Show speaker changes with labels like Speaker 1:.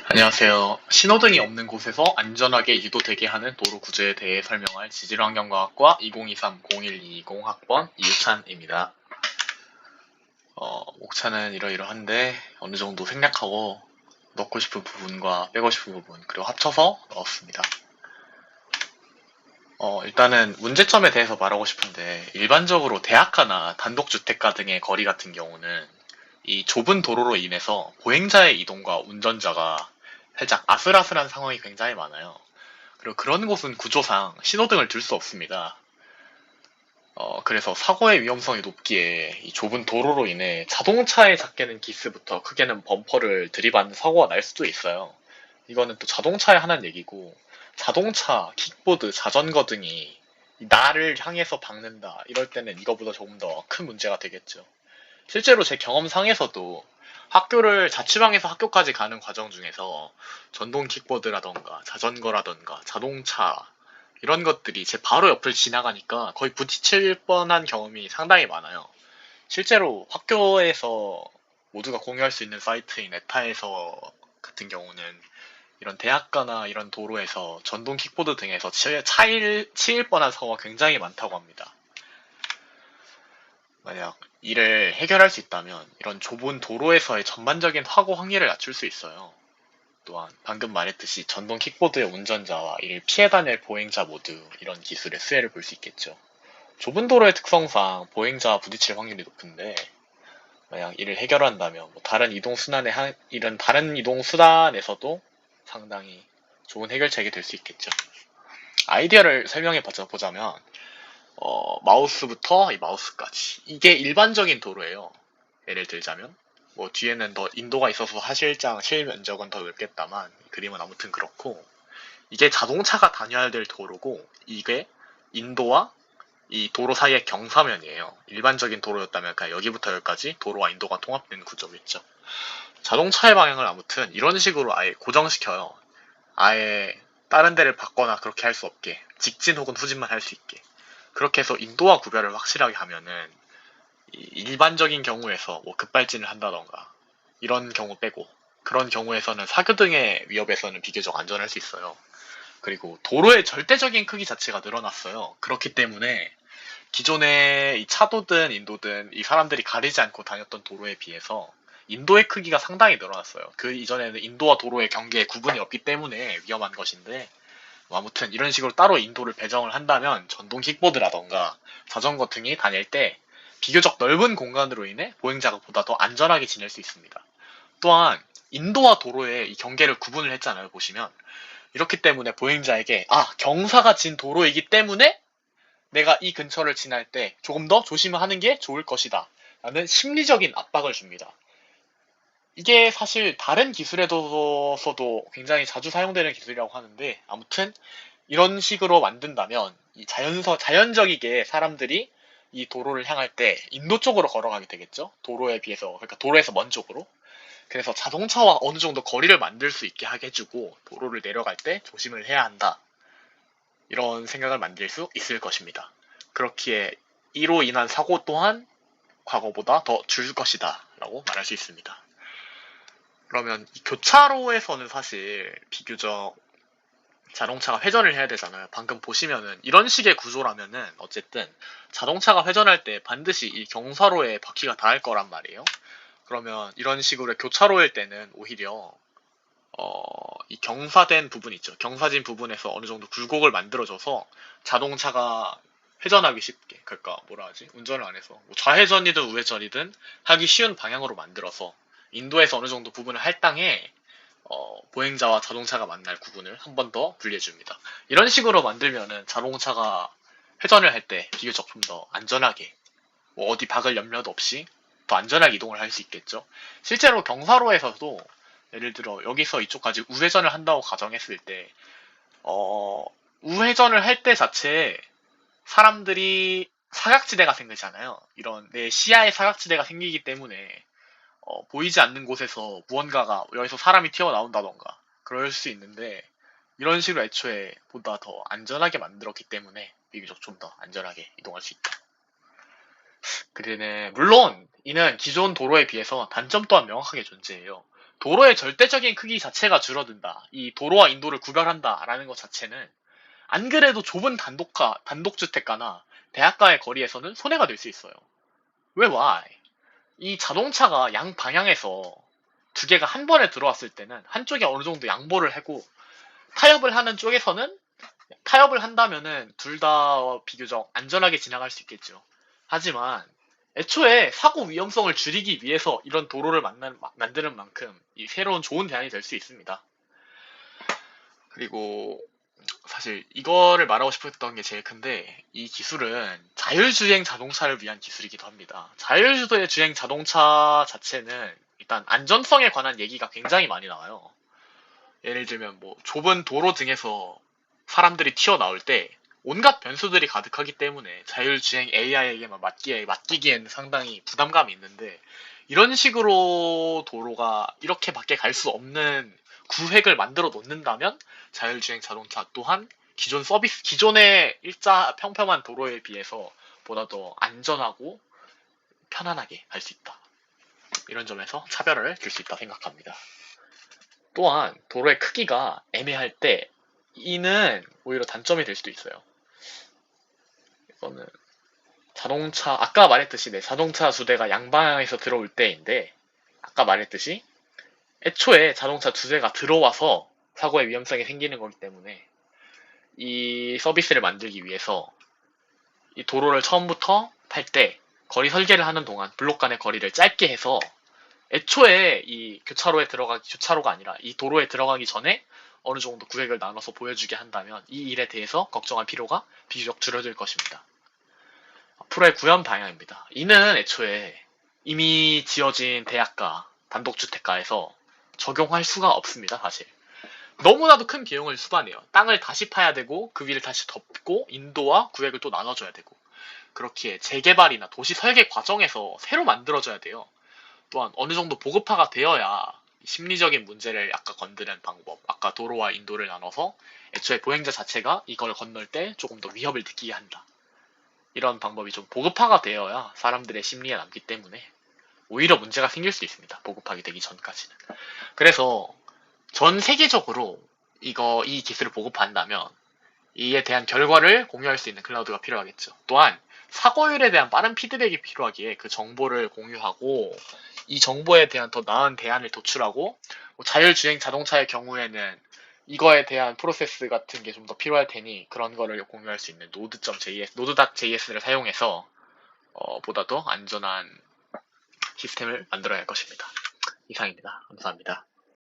Speaker 1: 안녕하세요. 신호등이 없는 곳에서 안전하게 유도되게 하는 도로 구조에 대해 설명할 지질환경과학과 2023-0120 학번 이유찬입니다. 목차는 이러이러한데 어느 정도 생략하고 넣고 싶은 부분과 빼고 싶은 부분 그리고 합쳐서 넣었습니다. 일단은 문제점에 대해서 말하고 싶은데 일반적으로 대학가나 단독주택가 등의 거리 같은 경우는 이 좁은 도로로 인해서 보행자의 이동과 운전자가 살짝 아슬아슬한 상황이 굉장히 많아요. 그리고 그런 곳은 구조상 신호등을 둘 수 없습니다. 그래서 사고의 위험성이 높기에 이 좁은 도로로 인해 자동차의 작게는 기스부터 크게는 범퍼를 들이받는 사고가 날 수도 있어요. 이거는 또 자동차에 하는 얘기고, 자동차, 킥보드, 자전거 등이 나를 향해서 박는다. 이럴 때는 이거보다 조금 더 큰 문제가 되겠죠. 실제로 제 경험상에서도 학교를 자취방에서 학교까지 가는 과정 중에서 전동 킥보드라던가 자전거라던가 자동차 이런 것들이 제 바로 옆을 지나가니까 거의 부딪힐 뻔한 경험이 상당히 많아요. 실제로 학교에서 모두가 공유할 수 있는 사이트인 에타에서 같은 경우는 이런 대학가나 이런 도로에서 전동 킥보드 등에서 치일 뻔한 사고가 굉장히 많다고 합니다. 만약 이를 해결할 수 있다면 이런 좁은 도로에서의 전반적인 사고 확률을 낮출 수 있어요. 또한 방금 말했듯이 전동 킥보드의 운전자와 이를 피해 다닐 보행자 모두 이런 기술의 수혜를 볼 수 있겠죠. 좁은 도로의 특성상 보행자와 부딪힐 확률이 높은데 만약 이를 해결한다면 이런 다른 이동 수단에서도 상당히 좋은 해결책이 될 수 있겠죠. 아이디어를 설명해 보자면 마우스부터 이 마우스까지 이게 일반적인 도로예요. 예를 들자면 뭐 뒤에는 더 인도가 있어서 사실상 실면적은 더 넓겠다만 그림은 아무튼 그렇고 이게 자동차가 다녀야 될 도로고 이게 인도와 이 도로 사이의 경사면이에요. 일반적인 도로였다면 그냥 여기부터 여기까지 도로와 인도가 통합된 구조겠죠. 자동차의 방향을 아무튼 이런 식으로 아예 고정시켜요. 아예 다른 데를 받거나 그렇게 할 수 없게 직진 혹은 후진만 할 수 있게 그렇게 해서 인도와 구별을 확실하게 하면은 일반적인 경우에서 뭐 급발진을 한다던가 이런 경우 빼고 그런 경우에서는 사교 등의 위협에서는 비교적 안전할 수 있어요. 그리고 도로의 절대적인 크기 자체가 늘어났어요. 그렇기 때문에 기존의 이 차도든 인도든 이 사람들이 가리지 않고 다녔던 도로에 비해서 인도의 크기가 상당히 늘어났어요. 그 이전에는 인도와 도로의 경계에 구분이 없기 때문에 위험한 것인데 뭐 아무튼 이런 식으로 따로 인도를 배정을 한다면 전동 킥보드라던가 자전거 등이 다닐 때 비교적 넓은 공간으로 인해 보행자가 보다 더 안전하게 지낼 수 있습니다. 또한 인도와 도로의 이 경계를 구분을 했잖아요. 보시면 이렇기 때문에 보행자에게 경사가 진 도로이기 때문에 내가 이 근처를 지날 때 조금 더 조심을 하는 게 좋을 것이다 라는 심리적인 압박을 줍니다. 이게 사실 다른 기술에서도 굉장히 자주 사용되는 기술이라고 하는데 아무튼 이런 식으로 만든다면 이 자연적이게 사람들이 이 도로를 향할 때 인도 쪽으로 걸어가게 되겠죠. 도로에 비해서 그러니까 도로에서 먼 쪽으로. 그래서 자동차와 어느 정도 거리를 만들 수 있게 하게 해주고 도로를 내려갈 때 조심을 해야 한다. 이런 생각을 만들 수 있을 것입니다. 그렇기에 이로 인한 사고 또한 과거보다 더 줄 것이다 라고 말할 수 있습니다. 그러면 이 교차로에서는 사실 비교적 자동차가 회전을 해야 되잖아요. 방금 보시면은 이런 식의 구조라면은 어쨌든 자동차가 회전할 때 반드시 이 경사로에 바퀴가 닿을 거란 말이에요. 그러면 이런 식으로 교차로일 때는 오히려 이 경사된 부분 있죠. 경사진 부분에서 어느 정도 굴곡을 만들어줘서 자동차가 회전하기 쉽게, 그러니까 뭐라 하지? 운전을 안 해서 뭐 좌회전이든 우회전이든 하기 쉬운 방향으로 만들어서 인도에서 어느 정도 부분을 할당해 보행자와 자동차가 만날 구분을 한 번 더 분리해줍니다. 이런 식으로 만들면은 자동차가 회전을 할 때 비교적 좀 더 안전하게 뭐 어디 박을 염려도 없이 더 안전하게 이동을 할 수 있겠죠. 실제로 경사로에서도 예를 들어 여기서 이쪽까지 우회전을 한다고 가정했을 때 우회전을 할 때 자체에 사람들이 사각지대가 생기잖아요. 이런 내 시야에 사각지대가 생기기 때문에 보이지 않는 곳에서 무언가가 여기서 사람이 튀어나온다던가 그럴 수 있는데 이런 식으로 애초에 보다 더 안전하게 만들었기 때문에 비교적 좀 더 안전하게 이동할 수 있다. 그러네 물론 이는 기존 도로에 비해서 단점 또한 명확하게 존재해요. 도로의 절대적인 크기 자체가 줄어든다. 이 도로와 인도를 구별한다라는 것 자체는 안 그래도 좁은 단독주택가나 대학가의 거리에서는 손해가 될 수 있어요. 왜 why? 이 자동차가 양 방향에서 두 개가 한 번에 들어왔을 때는 한쪽이 어느 정도 양보를 하고 타협을 하는 쪽에서는 타협을 한다면은 둘 다 비교적 안전하게 지나갈 수 있겠죠. 하지만 애초에 사고 위험성을 줄이기 위해서 이런 도로를 만드는 만큼 이 새로운 좋은 대안이 될 수 있습니다. 그리고 사실 이거를 말하고 싶었던 게 제일 큰데 이 기술은 자율주행 자동차를 위한 기술이기도 합니다. 자율주행 자동차 자체는 일단 안전성에 관한 얘기가 굉장히 많이 나와요. 예를 들면 뭐 좁은 도로 등에서 사람들이 튀어나올 때 온갖 변수들이 가득하기 때문에 자율주행 AI에게만 맡기기에는 상당히 부담감이 있는데 이런 식으로 도로가 이렇게밖에 갈 수 없는 구획을 만들어 놓는다면 자율주행 자동차 또한 기존의 일자 평평한 도로에 비해서 보다 더 안전하고 편안하게 갈 수 있다. 이런 점에서 차별을 줄 수 있다 생각합니다. 또한 도로의 크기가 애매할 때 이는 오히려 단점이 될 수도 있어요. 이거는 아까 말했듯이 자동차 두 대가 양방향에서 들어올 때인데 아까 말했듯이 애초에 자동차 두 대가 들어와서 사고의 위험성이 생기는 거기 때문에 이 서비스를 만들기 위해서 이 도로를 처음부터 팔 때 거리 설계를 하는 동안 블록 간의 거리를 짧게 해서 애초에 이 교차로가 아니라 이 도로에 들어가기 전에 어느 정도 구획을 나눠서 보여주게 한다면 이 일에 대해서 걱정할 필요가 비교적 줄어들 것입니다. 앞으로의 구현 방향입니다. 이는 애초에 이미 지어진 대학가, 단독주택가에서 적용할 수가 없습니다, 사실. 너무나도 큰 비용을 수반해요. 땅을 다시 파야 되고 그 위를 다시 덮고 인도와 구획을 또 나눠줘야 되고 그렇기에 재개발이나 도시 설계 과정에서 새로 만들어져야 돼요. 또한 어느 정도 보급화가 되어야 심리적인 문제를 아까 건드린 방법, 아까 도로와 인도를 나눠서 애초에 보행자 자체가 이걸 건널 때 조금 더 위협을 느끼게 한다. 이런 방법이 좀 보급화가 되어야 사람들의 심리에 남기 때문에 오히려 문제가 생길 수 있습니다. 보급화가 되기 전까지는. 그래서 전 세계적으로 이 기술을 보급한다면 이에 대한 결과를 공유할 수 있는 클라우드가 필요하겠죠. 또한 사고율에 대한 빠른 피드백이 필요하기에 그 정보를 공유하고 이 정보에 대한 더 나은 대안을 도출하고 자율주행 자동차의 경우에는 이거에 대한 프로세스 같은 게 좀 더 필요할 테니 그런 거를 공유할 수 있는 노드.js를 사용해서 보다 더 안전한 시스템을 만들어야 할 것입니다. 이상입니다. 감사합니다.